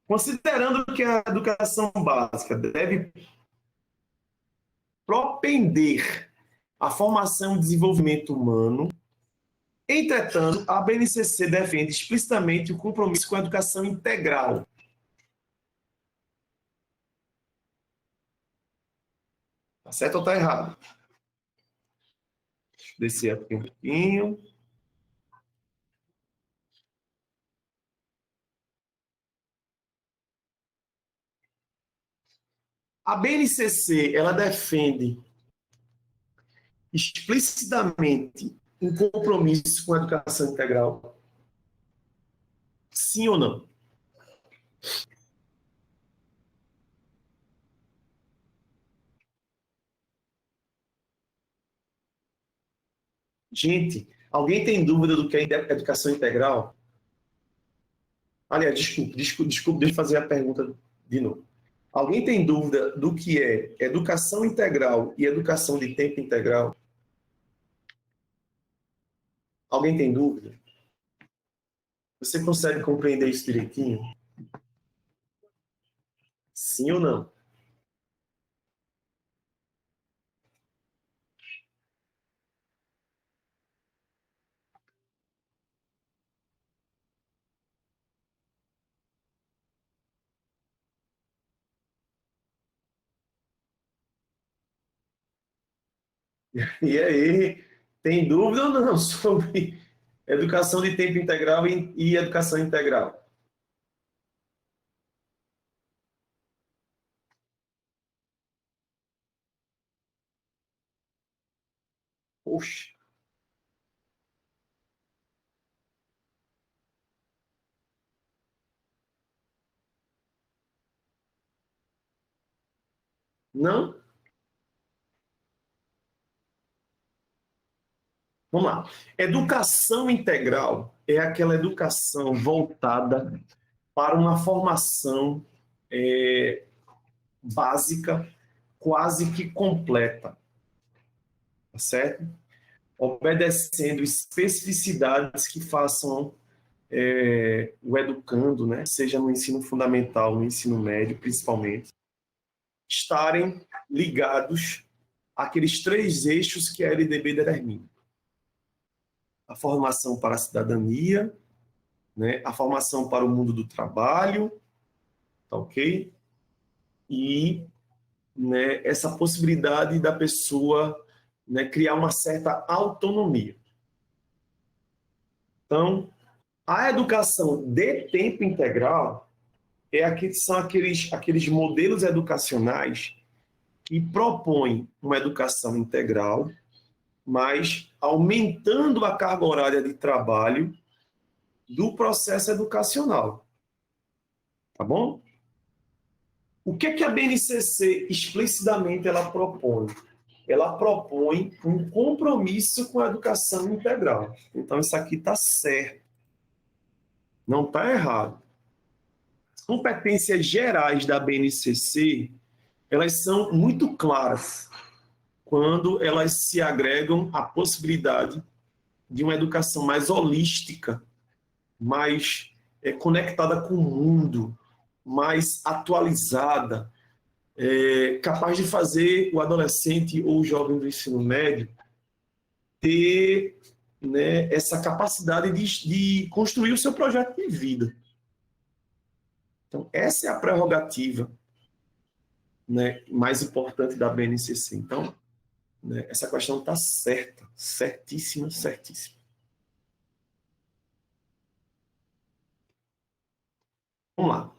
[SPEAKER 2] considerando que a educação básica deve propender a formação e desenvolvimento humano, entretanto, a BNCC defende explicitamente o compromisso com a educação integral. Tá certo ou tá errado? Deixa eu descer aqui um pouquinho. A BNCC, ela defende explicitamente um compromisso com a educação integral? Sim ou não? Gente, alguém tem dúvida do que é educação integral? Aliás, desculpe, deixa eu fazer a pergunta de novo. Alguém tem dúvida do que é educação integral e educação de tempo integral? Alguém tem dúvida? Você consegue compreender isso direitinho? Sim ou não? E aí, tem dúvida ou não sobre educação de tempo integral e educação integral? Poxa, não? Vamos lá. Educação integral é aquela educação voltada para uma formação básica, quase que completa, tá certo? Obedecendo especificidades que façam o educando, né, seja no ensino fundamental, no ensino médio, principalmente, estarem ligados àqueles 3 eixos que a LDB determina: a formação para a cidadania, né, a formação para o mundo do trabalho, tá ok? E, né, essa possibilidade da pessoa, né, criar uma certa autonomia. Então, a educação de tempo integral são aqueles modelos educacionais que propõem uma educação integral, mas aumentando a carga horária de trabalho do processo educacional. Tá bom? O que é que a BNCC explicitamente ela propõe? Ela propõe um compromisso com a educação integral. Então, isso aqui está certo, não está errado. As competências gerais da BNCC, elas são muito claras quando elas se agregam à possibilidade de uma educação mais holística, mais conectada com o mundo, mais atualizada, capaz de fazer o adolescente ou o jovem do ensino médio ter, né, essa capacidade de construir o seu projeto de vida. Então, essa é a prerrogativa, né, mais importante da BNCC. Então, né, essa questão está certa, certíssima, certíssima. Vamos lá.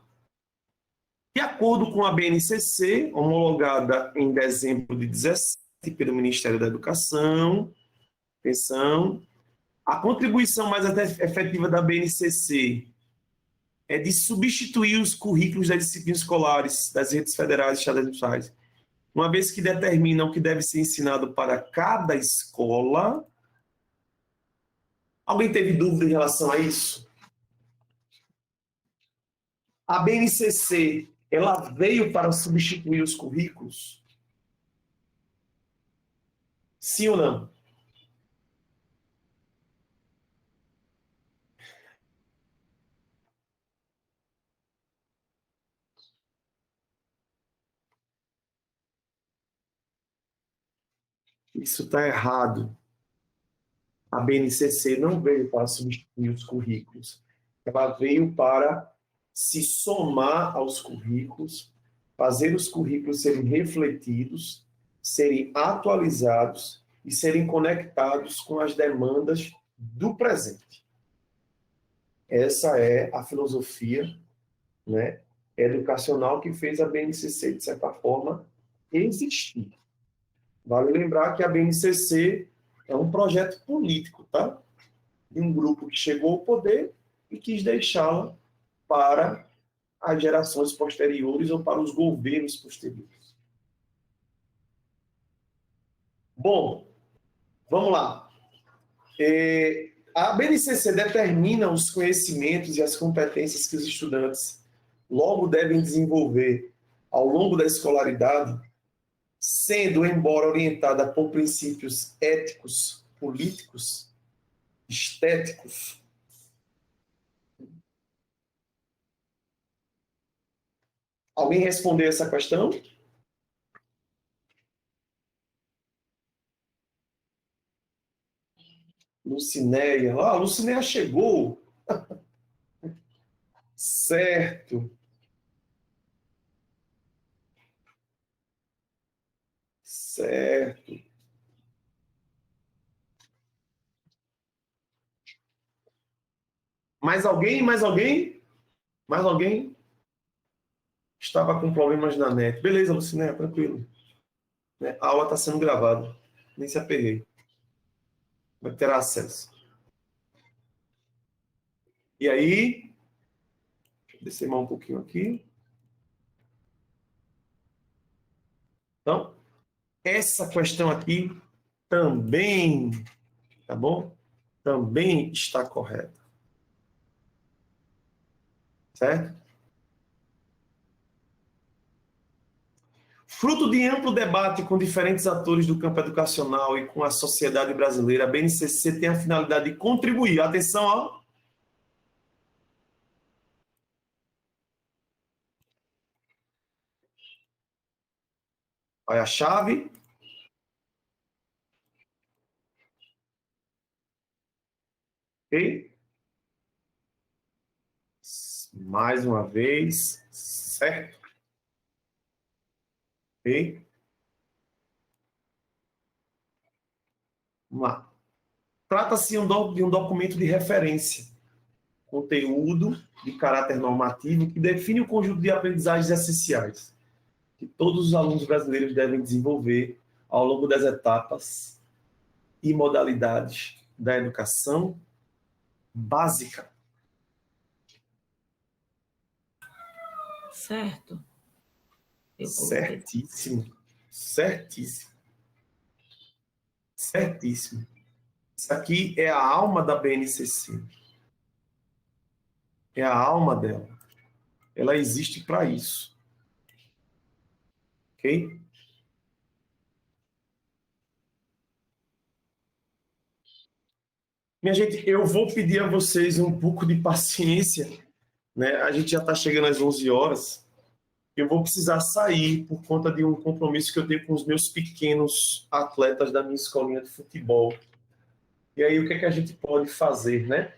[SPEAKER 2] De acordo com a BNCC, homologada em dezembro de 2017 pelo Ministério da Educação, atenção, a contribuição mais efetiva da BNCC é de substituir os currículos das disciplinas escolares das redes federais e estaduais, uma vez que determinam o que deve ser ensinado para cada escola. Alguém teve dúvida em relação a isso? A BNCC, ela veio para substituir os currículos? Sim ou não? Isso está errado. A BNCC não veio para substituir os currículos. Ela veio para se somar aos currículos, fazer os currículos serem refletidos, serem atualizados e serem conectados com as demandas do presente. Essa é a filosofia, né, educacional que fez a BNCC, de certa forma, existir. Vale lembrar que a BNCC é um projeto político, tá? De um grupo que chegou ao poder e quis deixá-la para as gerações posteriores ou para os governos posteriores. Bom, vamos lá. A BNCC determina os conhecimentos e as competências que os estudantes logo devem desenvolver ao longo da escolaridade, sendo, embora orientada por princípios éticos, políticos, estéticos. Alguém respondeu essa questão? Lucinéia. Ah, Lucinéia chegou. Certo. Certo. Mais alguém? Mais alguém? Mais alguém? Estava com problemas na net. Beleza, Lucinéia, tranquilo. A aula está sendo gravada. Nem se aperrei. Vai ter acesso. E aí? Deixa eu descer mais um pouquinho aqui. Então, essa questão aqui também, tá bom? Também está correta. Certo? Fruto de amplo debate com diferentes atores do campo educacional e com a sociedade brasileira, a BNCC tem a finalidade de contribuir. Atenção, ó. Olha a chave. Ok? Mais uma vez. Certo? Ok? Vamos lá. Trata-se de um documento de referência, conteúdo de caráter normativo que define o conjunto de aprendizagens essenciais que todos os alunos brasileiros devem desenvolver ao longo das etapas e modalidades da educação básica.
[SPEAKER 5] Certo.
[SPEAKER 2] Certíssimo. Certíssimo. Certíssimo. Isso aqui é a alma da BNCC. É a alma dela. Ela existe para isso. Ok? Minha gente, eu vou pedir a vocês um pouco de paciência, né? A gente já está chegando às 11 horas. Eu vou precisar sair por conta de um compromisso que eu tenho com os meus pequenos atletas da minha escolinha de futebol. E aí, o que é que a gente pode fazer, né?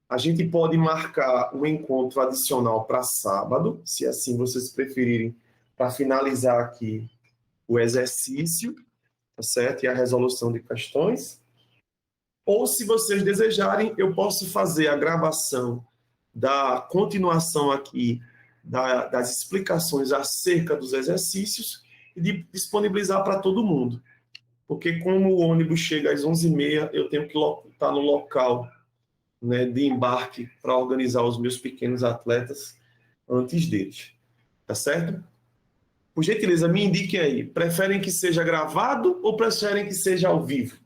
[SPEAKER 2] A gente pode marcar um encontro adicional para sábado, se assim vocês preferirem, para finalizar aqui o exercício, tá certo? E a resolução de questões. Ou, se vocês desejarem, eu posso fazer a gravação da continuação aqui das explicações acerca dos exercícios e de disponibilizar para todo mundo. Porque como o ônibus chega às 11h30, eu tenho que estar no local, né, de embarque para organizar os meus pequenos atletas antes deles. Tá certo? Por gentileza, me indiquem aí. Preferem que seja gravado ou preferem que seja ao vivo?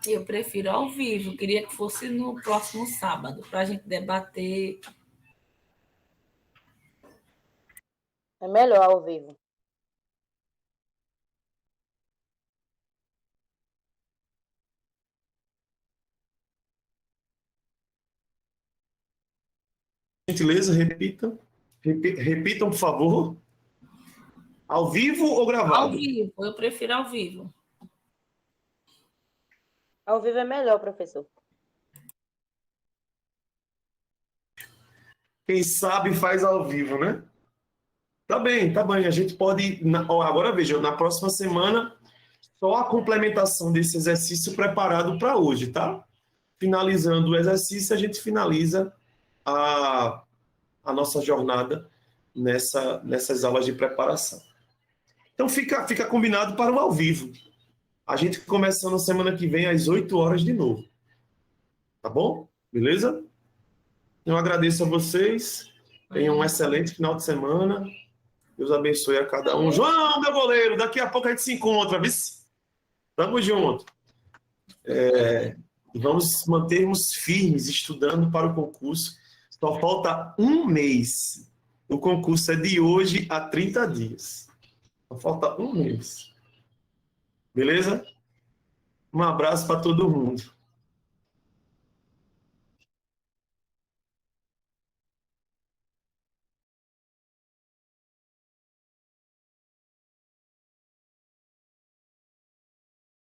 [SPEAKER 5] Eu prefiro ao vivo. Queria que fosse no próximo sábado, para a gente debater.
[SPEAKER 6] É melhor ao vivo.
[SPEAKER 2] Por gentileza, repitam. Repitam, por favor. Ao vivo ou gravado?
[SPEAKER 5] Ao vivo, eu prefiro ao vivo.
[SPEAKER 6] Ao vivo é melhor, professor.
[SPEAKER 2] Quem sabe faz ao vivo, né? Tá bem, tá bem. A gente pode... Agora, veja, na próxima semana, só a complementação desse exercício preparado para hoje, tá? Finalizando o exercício, a gente finaliza a nossa jornada nessas aulas de preparação. Então, fica combinado para o ao vivo. A gente começando semana que vem às 8 horas de novo. Tá bom? Beleza? Eu agradeço a vocês. Tenham um excelente final de semana. Deus abençoe a cada um. João, meu goleiro, daqui a pouco a gente se encontra, viu? Tamo junto. Vamos mantermos firmes estudando para o concurso. Só falta um mês. O concurso é de hoje a 30 dias. Só falta um mês. Beleza? Um abraço para todo mundo.